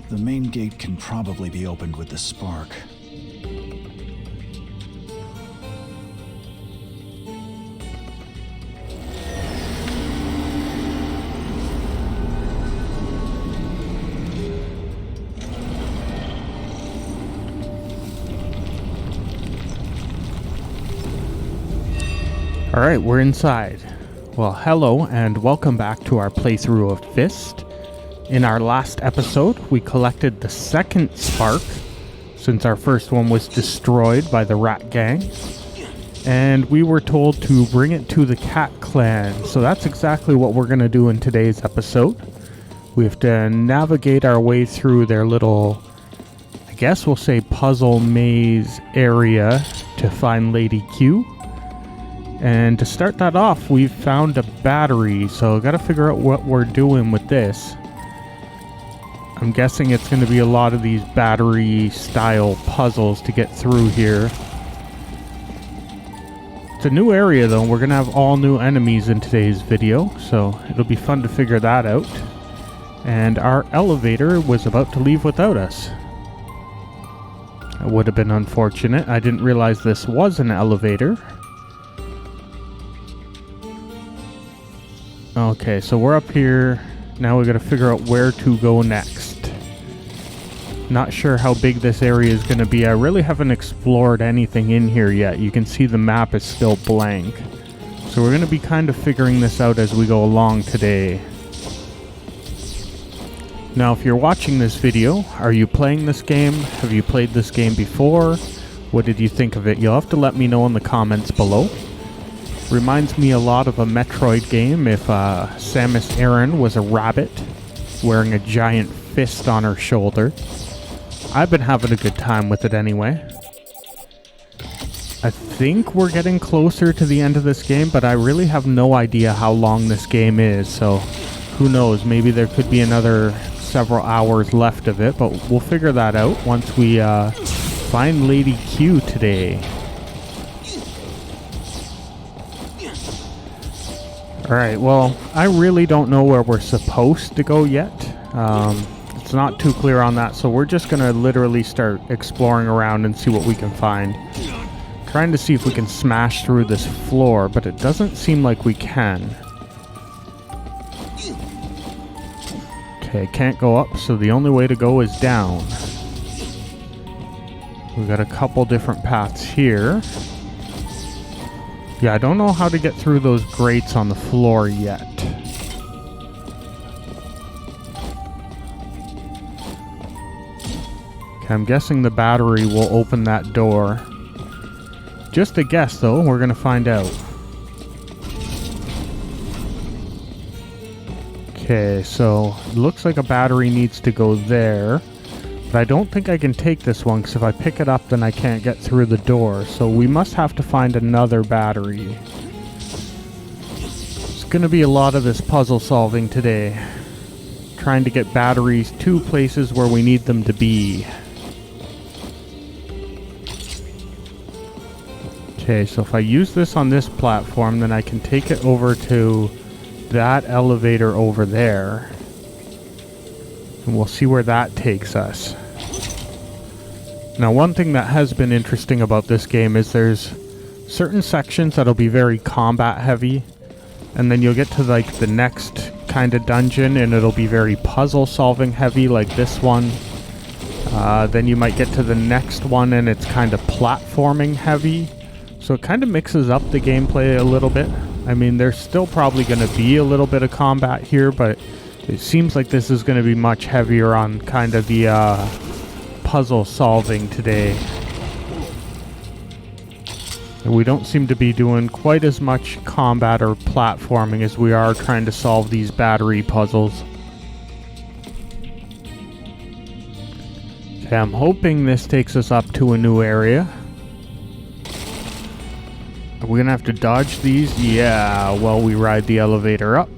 The main gate can probably be opened with the spark. Alright, we're inside. Well, hello and welcome back to our playthrough of F.I.S.T. In our last episode, we collected the second spark, since our first one was destroyed by the rat gang. And we were told to bring it to the cat clan, so that's exactly what we're going to do in today's episode. We have to navigate our way through their little, I guess we'll say puzzle maze area to find Lady Q. And to start that off, we've found a battery, so gotta figure out what we're doing with this. I'm guessing it's going to be a lot of these battery-style puzzles to get through here. It's a new area, though. We're going to have all new enemies in today's video, so it'll be fun to figure that out. And our elevator was about to leave without us. That would have been unfortunate. I didn't realize this was an elevator. Okay, so we're up here. Now we gotta figure out where to go next. Not sure how big this area is gonna be. I really haven't explored anything in here yet. You can see the map is still blank. So we're gonna be kind of figuring this out as we go along today. Now, if you're watching this video, are you playing this game? Have you played this game before? What did you think of it? You'll have to let me know in the comments below. Reminds me a lot of a Metroid game if Samus Aran was a rabbit wearing a giant fist on her shoulder. I've been having a good time with it anyway. I think we're getting closer to the end of this game, but I really have no idea how long this game is, so who knows, maybe there could be another several hours left of it, but we'll figure that out once we find Lady Q today. Alright, well, I really don't know where we're supposed to go yet. It's not too clear on that, so we're just going to literally start exploring around and see what we can find. Trying to see if we can smash through this floor, but it doesn't seem like we can. Okay, can't go up, so the only way to go is down. We've got a couple different paths here. Yeah, I don't know how to get through those grates on the floor yet. Okay, I'm guessing the battery will open that door. Just a guess, though. We're going to find out. Okay, so it looks like a battery needs to go there. But I don't think I can take this one, because if I pick it up, then I can't get through the door. So we must have to find another battery. It's going to be a lot of this puzzle solving today. Trying to get batteries to places where we need them to be. Okay, so if I use this on this platform, then I can take it over to that elevator over there. And we'll see where that takes us. Now, one thing that has been interesting about this game is there's certain sections that'll be very combat heavy, and then you'll get to like the next kind of dungeon and it'll be very puzzle solving heavy, like this one. Then you might get to the next one and it's kind of platforming heavy. So it kind of mixes up the gameplay a little bit. I mean, there's still probably going to be a little bit of combat here, but it seems like this is going to be much heavier on kind of the puzzle solving today. And we don't seem to be doing quite as much combat or platforming as we are trying to solve these battery puzzles. Okay, I'm hoping this takes us up to a new area. Are we gonna have to dodge these? Yeah, while we ride the elevator up.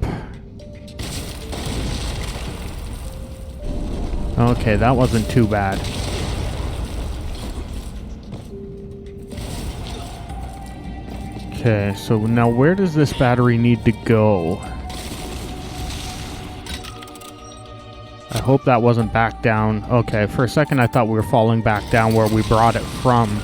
Okay, that wasn't too bad. Okay, so now where does this battery need to go? I hope that wasn't back down. Okay, for a second I thought we were falling back down where we brought it from.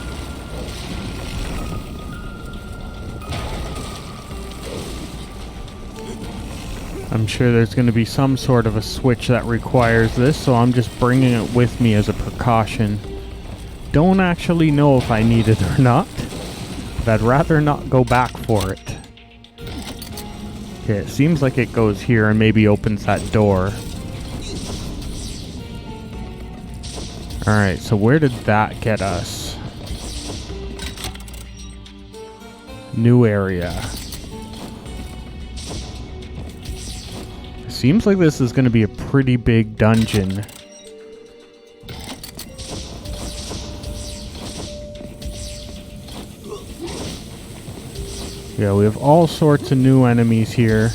I'm sure there's going to be some sort of a switch that requires this, so I'm just bringing it with me as a precaution. Don't actually know if I need it or not, but I'd rather not go back for it. Okay, it seems like it goes here and maybe opens that door. Alright, so where did that get us? New area. Seems like this is going to be a pretty big dungeon. Yeah, we have all sorts of new enemies here.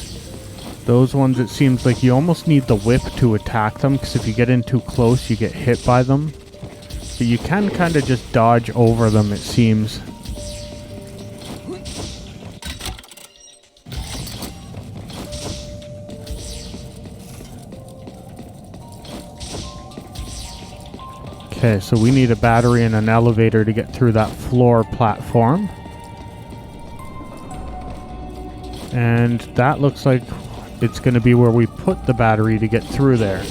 Those ones, it seems like you almost need the whip to attack them, because if you get in too close, you get hit by them. But you can kind of just dodge over them, it seems. Okay, so we need a battery and an elevator to get through that floor platform. And that looks like it's going to be where we put the battery to get through there.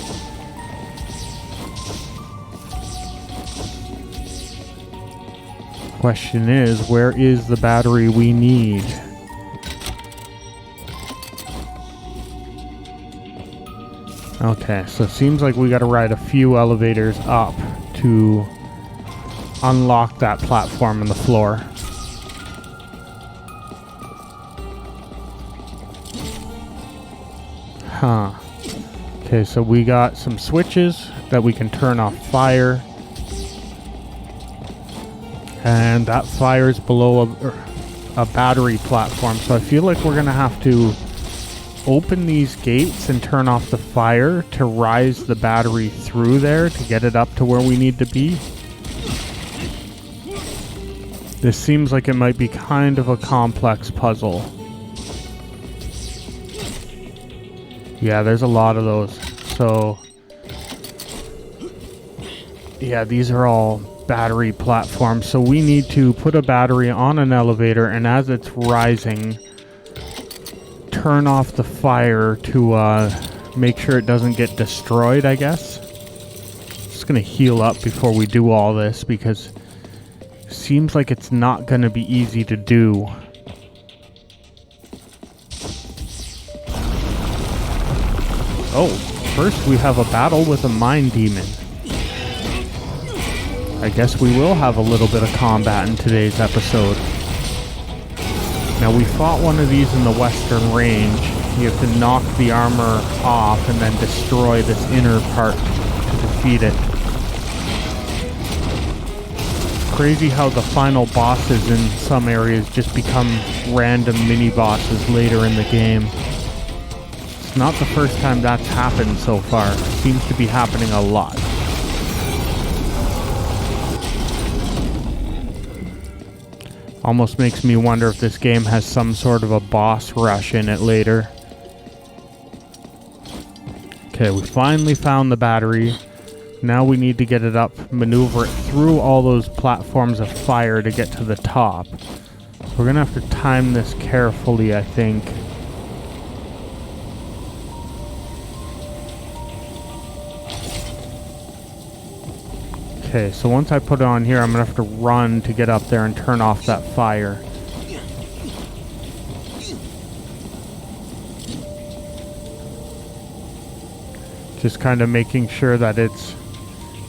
Question is, where is the battery we need? Okay, so it seems like we got to ride a few elevators up to unlock that platform in the floor. Huh. Okay, so we got some switches that we can turn off fire. And that fire's below a battery platform. So I feel like we're going to have to open these gates and turn off the fire to rise the battery through there to get it up to where we need to be. This seems like it might be kind of a complex puzzle. Yeah, there's a lot of those. So, yeah, these are all battery platforms. So we need to put a battery on an elevator, and as it's rising, turn off the fire to make sure it doesn't get destroyed, I guess. Just gonna heal up before we do all this, because it seems like it's not gonna be easy to do. Oh, first we have a battle with a mine demon. I guess we will have a little bit of combat in today's episode. Now, we fought one of these in the Western Range. You have to knock the armor off and then destroy this inner part to defeat it. It's crazy how the final bosses in some areas just become random mini-bosses later in the game. It's not the first time that's happened so far. It seems to be happening a lot. Almost makes me wonder if this game has some sort of a boss rush in it later. Okay, we finally found the battery. Now we need to get it up, maneuver it through all those platforms of fire to get to the top. We're gonna have to time this carefully, I think. Okay, so once I put it on here, I'm going to have to run to get up there and turn off that fire. Just kind of making sure that it's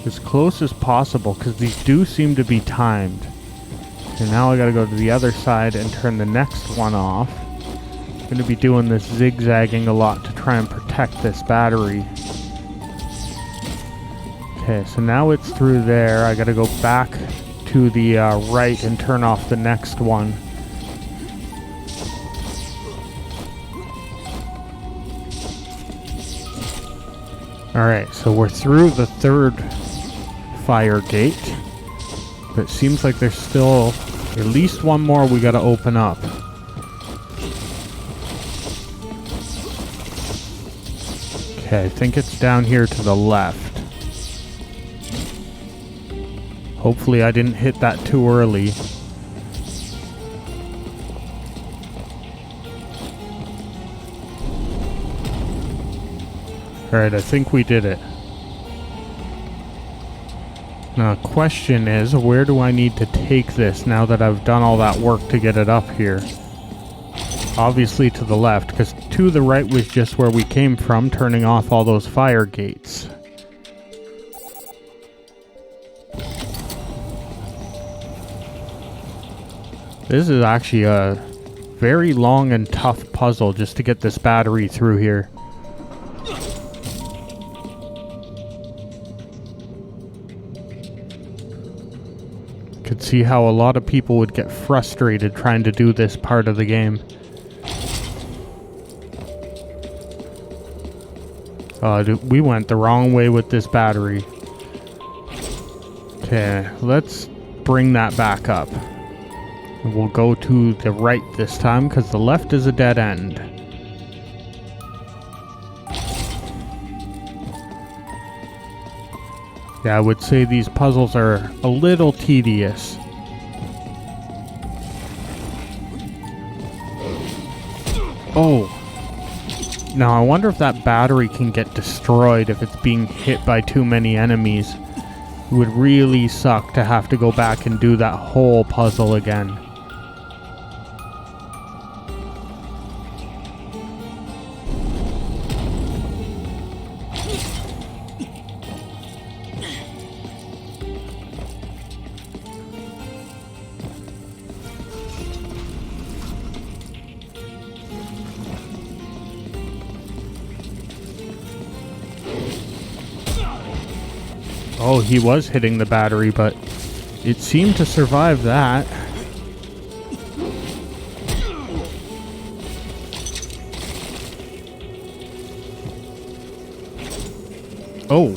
as close as possible, because these do seem to be timed. And now I got to go to the other side and turn the next one off. I'm going to be doing this zigzagging a lot to try and protect this battery. Okay, so now it's through there. I gotta go back to the right and turn off the next one. Alright, so we're through the third fire gate. But it seems like there's still at least one more we gotta open up. Okay, I think it's down here to the left. Hopefully I didn't hit that too early. Alright, I think we did it. Now, the question is, where do I need to take this now that I've done all that work to get it up here? Obviously to the left, because to the right was just where we came from, turning off all those fire gates. This is actually a very long and tough puzzle just to get this battery through here. Could see how a lot of people would get frustrated trying to do this part of the game. We went the wrong way with this battery. Okay, let's bring that back up. We'll go to the right this time because the left is a dead end. Yeah, I would say these puzzles are a little tedious. Oh. Now I wonder if that battery can get destroyed if it's being hit by too many enemies. It would really suck to have to go back and do that whole puzzle again. Oh, he was hitting the battery, but it seemed to survive that. Oh,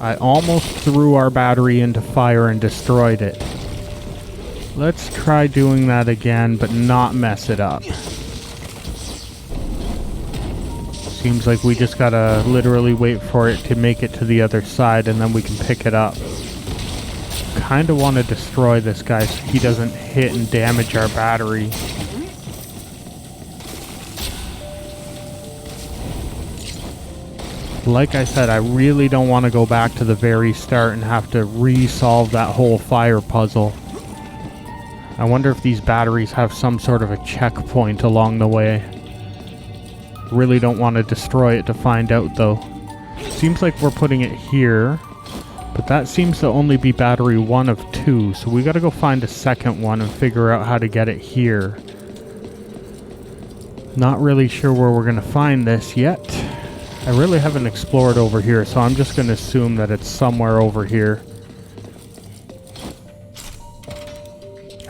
I almost threw our battery into fire and destroyed it. Let's try doing that again, but not mess it up. Seems like we just gotta literally wait for it to make it to the other side and then we can pick it up. Kinda wanna destroy this guy so he doesn't hit and damage our battery. Like I said, I really don't want to go back to the very start and have to re-solve that whole fire puzzle. I wonder if these batteries have some sort of a checkpoint along the way. Really don't want to destroy it to find out though. Seems like we're putting it here, but that seems to only be battery 1 of 2, so we gotta go find a second one and figure out how to get it here. Not really sure where we're gonna find this yet. I really haven't explored over here, so I'm just gonna assume that it's somewhere over here.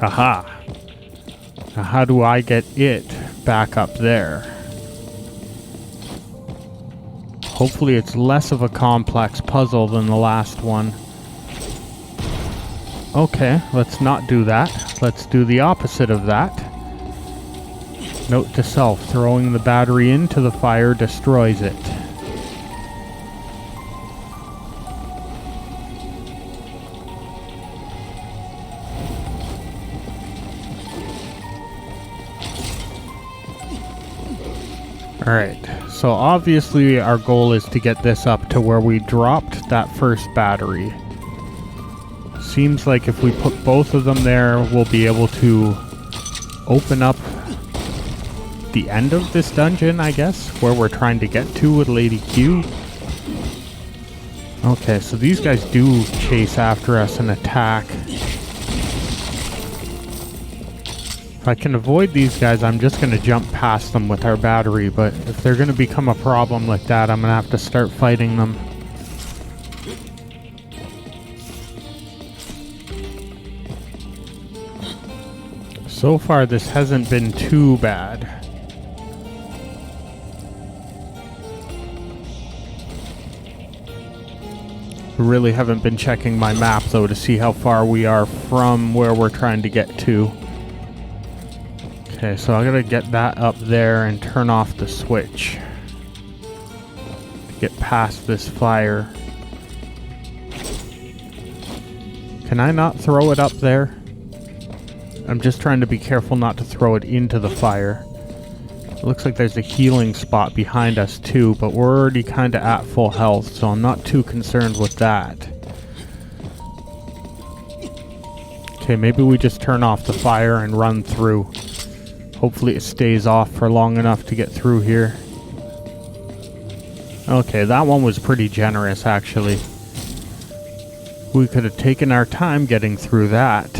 Haha. Now how do I get it back up there? Hopefully it's less of a complex puzzle than the last one. Okay, let's not do that. Let's do the opposite of that. Note to self, throwing the battery into the fire destroys it. Alright, so obviously our goal is to get this up to where we dropped that first battery. Seems like if we put both of them there, we'll be able to open up the end of this dungeon, I guess, where we're trying to get to with Lady Q. Okay, so these guys do chase after us and attack. If I can avoid these guys, I'm just going to jump past them with our battery, but if they're going to become a problem like that, I'm going to have to start fighting them. So far, this hasn't been too bad. Really haven't been checking my map, though, to see how far we are from where we're trying to get to. Okay, so I gotta get that up there and turn off the switch. get past this fire. Can I not throw it up there? I'm just trying to be careful not to throw it into the fire. It looks like there's a healing spot behind us too, but we're already kind of at full health, so I'm not too concerned with that. Okay, maybe we just turn off the fire and run through. Hopefully it stays off for long enough to get through here. Okay, that one was pretty generous actually. We could have taken our time getting through that.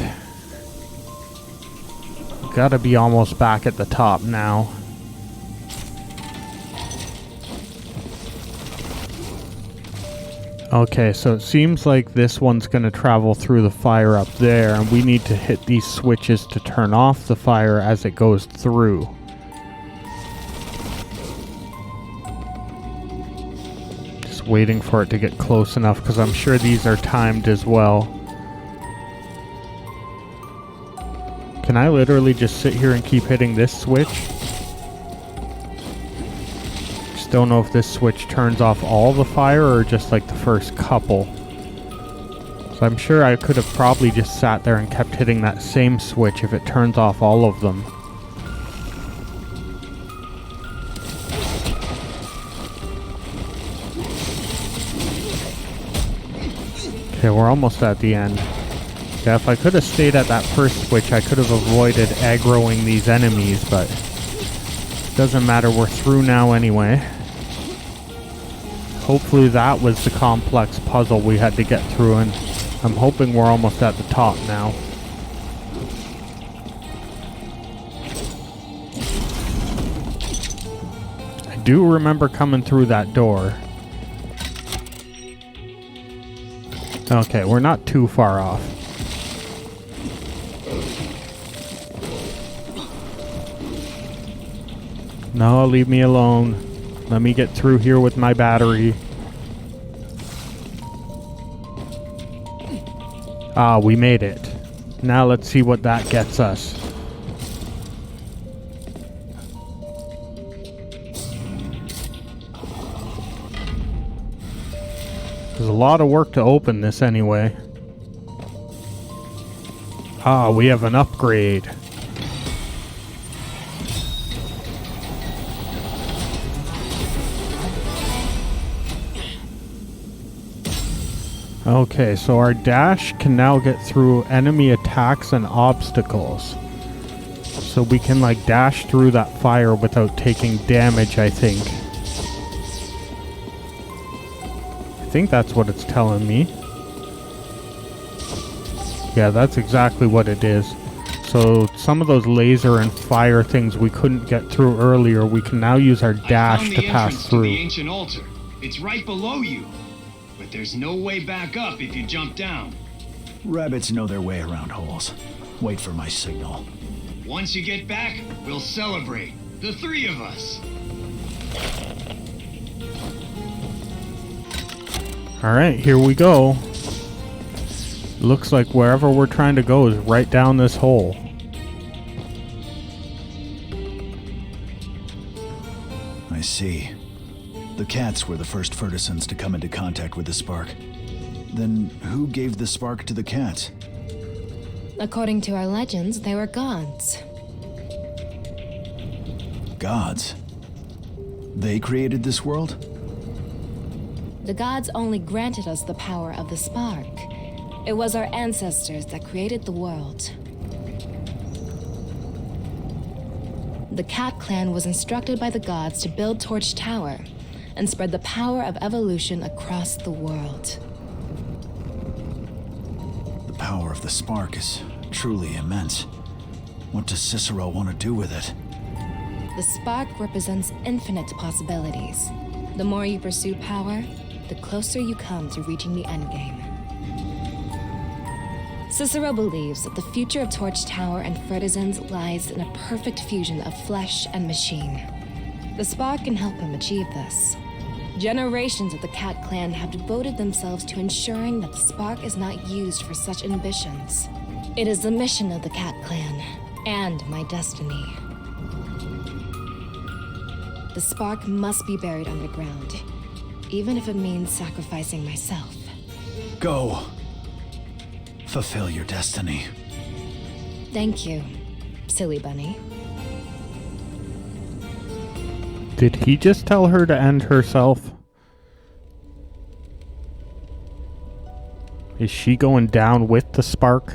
Gotta be almost back at the top now. Okay, so it seems like this one's gonna travel through the fire up there, and we need to hit these switches to turn off the fire as it goes through. Just waiting for it to get close enough, because I'm sure these are timed as well. Can I literally just sit here and keep hitting this switch? Just don't know if this switch turns off all the fire or just like the first couple. So I'm sure I could have probably just sat there and kept hitting that same switch if it turns off all of them. Okay, we're almost at the end. Yeah, if I could have stayed at that first switch, I could have avoided aggroing these enemies, but doesn't matter, we're through now anyway. Hopefully that was the complex puzzle we had to get through, and I'm hoping we're almost at the top now. I do remember coming through that door. Okay, we're not too far off. No, leave me alone. Let me get through here with my battery. Ah, we made it. Now let's see what that gets us. There's a lot of work to open this anyway. Ah, we have an upgrade. Okay, so our dash can now get through enemy attacks and obstacles. So we can like dash through that fire without taking damage, I think. I think that's what it's telling me. Yeah, that's exactly what it is. So some of those laser and fire things we couldn't get through earlier, we can now use our dash to pass through. The ancient altar. It's right below you. But there's no way back up if you jump down. Rabbits know their way around holes. Wait for my signal. Once you get back, we'll celebrate. The three of us. Alright, here we go. Looks like wherever we're trying to go is right down this hole. I see. The cats were the first Fertisons to come into contact with the spark. Then who gave the spark to the cats? According to our legends, they were gods. Gods? They created this world? The gods only granted us the power of the spark. It was our ancestors that created the world. The Cat Clan was instructed by the gods to build Torch Tower and spread the power of evolution across the world. The power of the spark is truly immense. What does Cicero want to do with it? The spark represents infinite possibilities. The more you pursue power, the closer you come to reaching the endgame. Cicero believes that the future of Torch Tower and Fertisons lies in a perfect fusion of flesh and machine. The spark can help him achieve this. Generations of the Cat Clan have devoted themselves to ensuring that the spark is not used for such ambitions. It is the mission of the Cat Clan, and my destiny. The spark must be buried underground. even if it means sacrificing myself. Go. Fulfill your destiny. Thank you, silly bunny. Did he just tell her to end herself? Is she going down with the spark?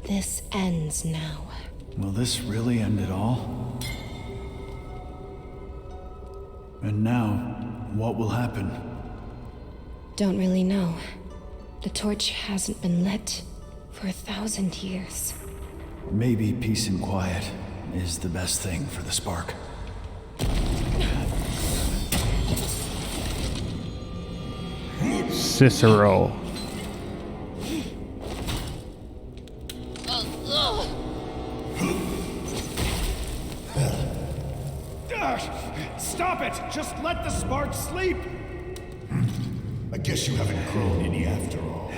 This ends now. Will this really end it all? And now, what will happen? Don't really know. The torch hasn't been lit for 1,000 years. Maybe peace and quiet is the best thing for the spark. Cicero. Stop it! Just let the spark sleep! I guess you haven't grown any after all.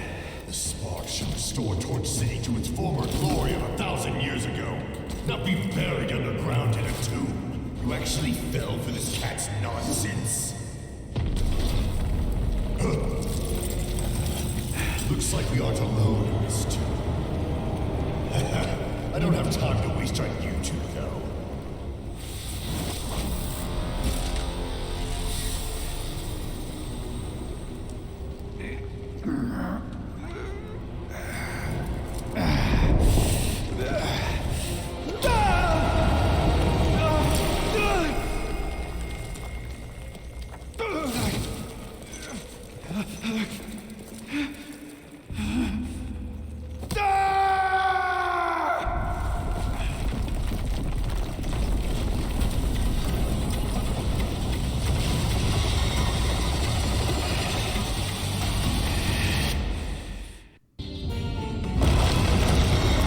The spark should restore Torch City to its former glory of 1,000 years ago. Not be buried underground in a tomb. You actually fell for this cat's nonsense. Looks like we aren't alone in this tomb. I don't have time to waste on you two, though.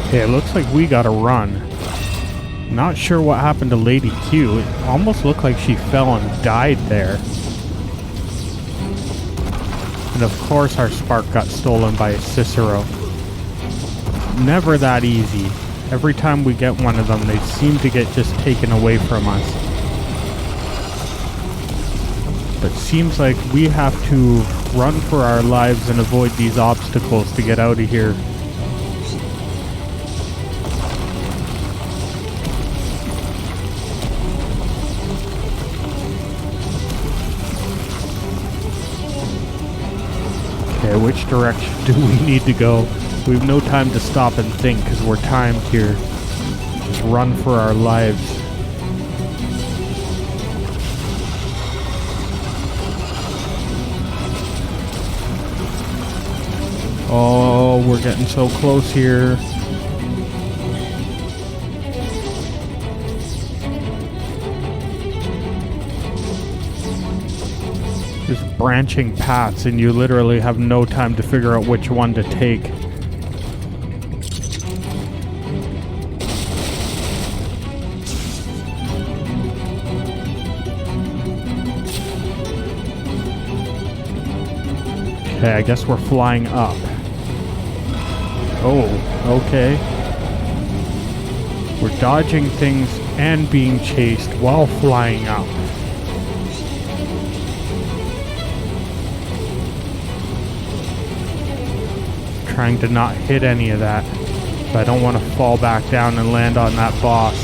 Okay, it looks like we gotta run. Not sure what happened to Lady Q. It almost looked like she fell and died there. And of course our spark got stolen by Cicero. Never that easy. Every time we get one of them, they seem to get just taken away from us. But seems like we have to run for our lives and avoid these obstacles to get out of here. Okay, which direction do we need to go? We have no time to stop and think because we're timed here. Just run for our lives. Oh, we're getting so close here. Just branching paths and you literally have no time to figure out which one to take. Okay, I guess we're flying up. Oh, okay. We're dodging things and being chased while flying up. Trying to not hit any of that. But I don't want to fall back down and land on that boss.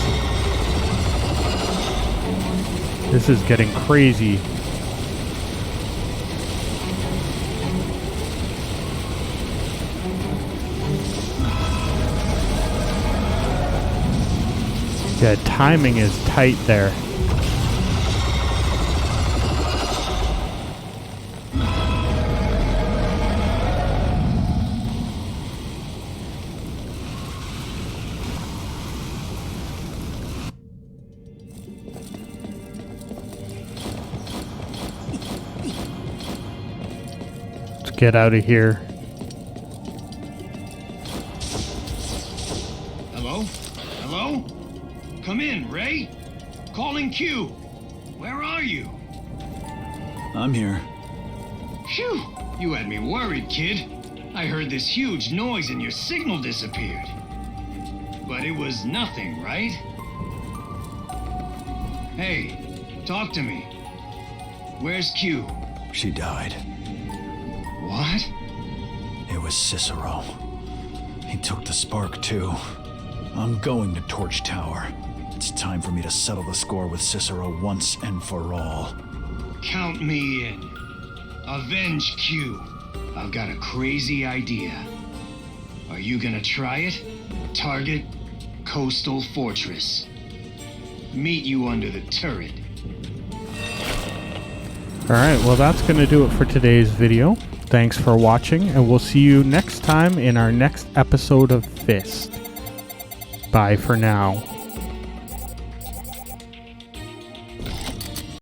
This is getting crazy. Yeah, timing is tight there. Let's get out of here. Hello? Hello? Come in, Ray. Calling Q. Where are you? I'm here. Phew! You had me worried, kid. I heard this huge noise and your signal disappeared. But it was nothing, right? Hey, talk to me. Where's Q? She died. What? It was Cicero. He took the spark, too. I'm going to Torch Tower. It's time for me to settle the score with Cicero once and for all. Count me in. Avenge Q. I've got a crazy idea. Are you gonna try it? Target, Coastal Fortress. Meet you under the turret. Alright, well that's going to do it for today's video. Thanks for watching, and we'll see you next time in our next episode of F.I.S.T. Bye for now.